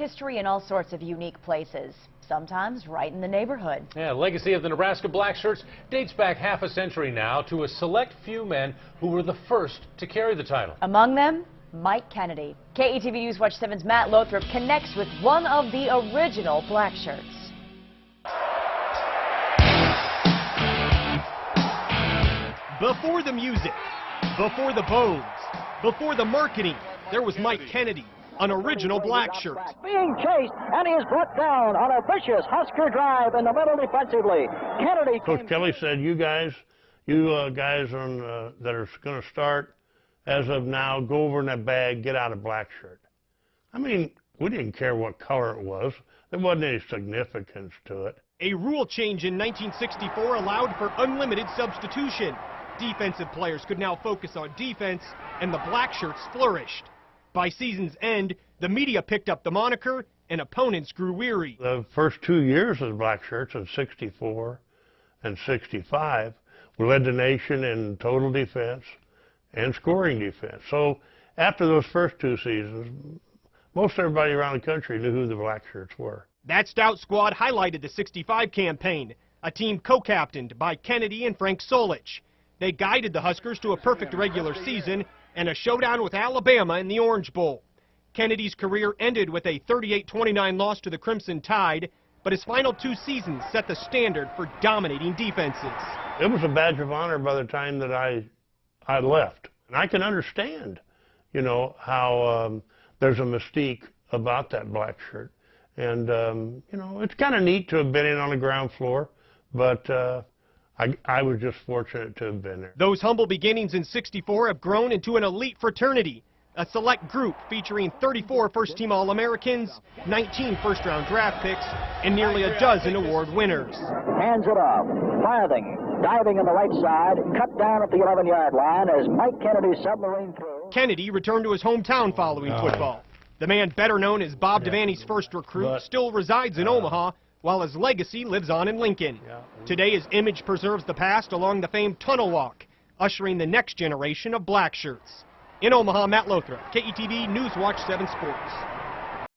history in all sorts of unique places, sometimes right in the neighborhood. Yeah, legacy of the Nebraska Blackshirts dates back half a century now to a select few men who were the first to carry the title. Among them, Mike Kennedy. KETV News Watch 7's Matt Lothrop connects with one of the original Blackshirts. Before the music, before the bones, before the marketing, there was Mike Kennedy, an original Blackshirt. Being chased, and he is brought down on a vicious Husker drive in the middle defensively. Kennedy. Coach Kelly said, you guys that are going to start as of now, go over in that bag, get out of Blackshirt. I mean, we didn't care what color it was. There wasn't any significance to it. A rule change in 1964 allowed for unlimited substitution. Defensive players could now focus on defense, and the Blackshirts flourished. By season's end, the media picked up the moniker, and opponents grew weary. The first 2 years of the Blackshirts, in 64 and 65, we led the nation in total defense and scoring defense. So after those first 2 seasons, most everybody around the country knew who the Blackshirts were. That stout squad highlighted the 65 campaign, a team co-captained by Kennedy and Frank Solich. They guided the Huskers to a perfect regular season and a showdown with Alabama in the Orange Bowl. Kennedy's career ended with a 38-29 loss to the Crimson Tide, but his final 2 seasons set the standard for dominating defenses. It was a badge of honor by the time that I left. And I can understand, you know, how there's a mystique about that black shirt. And, you know, it's kind of neat to have been in on the ground floor, but I was just fortunate to have been there. Those humble beginnings in 64 have grown into an elite fraternity, a select group featuring 34 first-team All-Americans, 19 first-round draft picks, and nearly a dozen award winners. Hands it off. Farthing, diving on the right side, cut down at the 11-yard line as Mike Kennedy submarine through. Kennedy returned to his hometown following football. The man better known as Bob Devaney's first recruit still resides in Omaha, while his legacy lives on in Lincoln. Today, his image preserves the past along the famed Tunnel Walk, ushering the next generation of Blackshirts. In Omaha, Matt Lothrop, KETV News Watch 7 Sports.